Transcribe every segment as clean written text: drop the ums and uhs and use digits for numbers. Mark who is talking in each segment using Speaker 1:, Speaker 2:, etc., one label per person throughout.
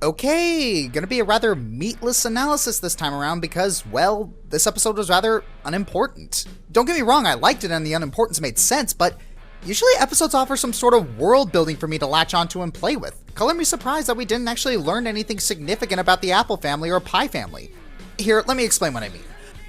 Speaker 1: Okay, gonna be a rather meatless analysis this time around because, well, this episode was rather unimportant. Don't get me wrong, I liked it and the unimportance made sense, but usually episodes offer some sort of world building for me to latch onto and play with. Color me surprised that we didn't actually learn anything significant about the Apple family or Pie family. Here, let me explain what I mean.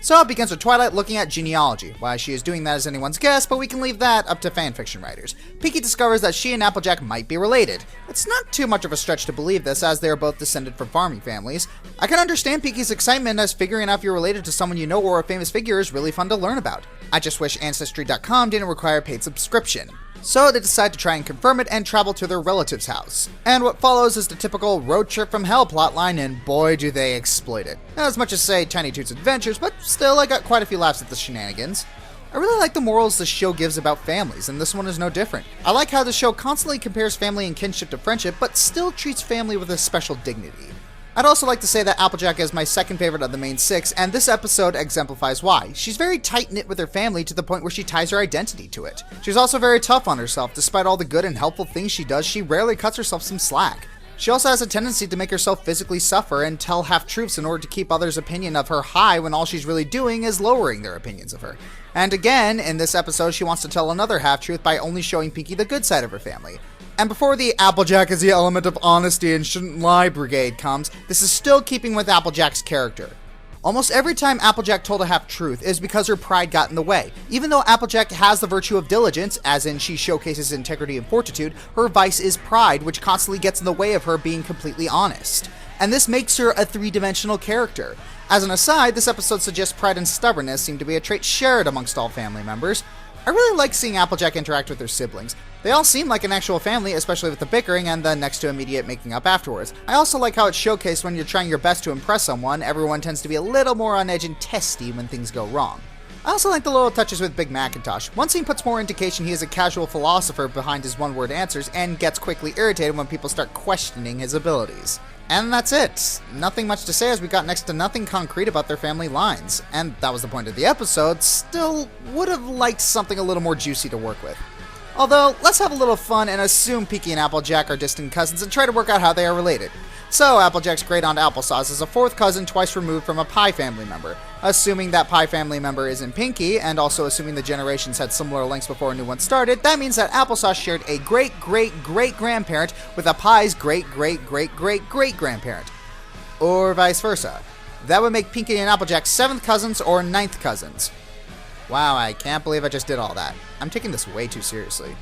Speaker 1: So it begins with Twilight looking at genealogy. Why she is doing that is anyone's guess, but we can leave that up to fanfiction writers. Pinkie discovers that she and Applejack might be related. It's not too much of a stretch to believe this, as they are both descended from farming families. I can understand Pinkie's excitement, as figuring out if you're related to someone you know or a famous figure is really fun to learn about. I just wish Ancestry.com didn't require a paid subscription. So they decide to try and confirm it and travel to their relative's house. And what follows is the typical road trip from hell plotline, and boy do they exploit it. Not as much as, say, Tiny Toot's Adventures, but still I got quite a few laughs at the shenanigans. I really like the morals the show gives about families, and this one is no different. I like how the show constantly compares family and kinship to friendship, but still treats family with a special dignity. I'd also like to say that Applejack is my second favorite of the main six, and this episode exemplifies why. She's very tight-knit with her family to the point where she ties her identity to it. She's also very tough on herself. Despite all the good and helpful things she does, she rarely cuts herself some slack. She also has a tendency to make herself physically suffer and tell half-truths in order to keep others' opinion of her high when all she's really doing is lowering their opinions of her. And again, in this episode, she wants to tell another half-truth by only showing Pinkie the good side of her family. And before the Applejack is the element of honesty and shouldn't lie brigade comes, this is still keeping with Applejack's character. Almost every time Applejack told a half-truth is because her pride got in the way. Even though Applejack has the virtue of diligence, as in she showcases integrity and fortitude, her vice is pride, which constantly gets in the way of her being completely honest. And this makes her a three-dimensional character. As an aside, this episode suggests pride and stubbornness seem to be a trait shared amongst all family members. I really like seeing Applejack interact with her siblings. They all seem like an actual family, especially with the bickering and the next to immediate making up afterwards. I also like how it's showcased when you're trying your best to impress someone, everyone tends to be a little more on edge and testy when things go wrong. I also like the little touches with Big Macintosh. One scene puts more indication he is a casual philosopher behind his one-word answers and gets quickly irritated when people start questioning his abilities. And that's it. Nothing much to say as we got next to nothing concrete about their family lines. And that was the point of the episode, still would have liked something a little more juicy to work with. Although, let's have a little fun and assume Pinkie and Applejack are distant cousins and try to work out how they are related. So, Applejack's great aunt Applesauce is a fourth cousin twice removed from a Pie family member. Assuming that Pie family member isn't Pinkie, and also assuming the generations had similar lengths before a new one started, that means that Applesauce shared a great-great-great-grandparent with a Pie's great-great-great-great-great-grandparent. Or vice versa. That would make Pinkie and Applejack 7th cousins or 9th cousins. Wow, I can't believe I just did all that. I'm taking this way too seriously.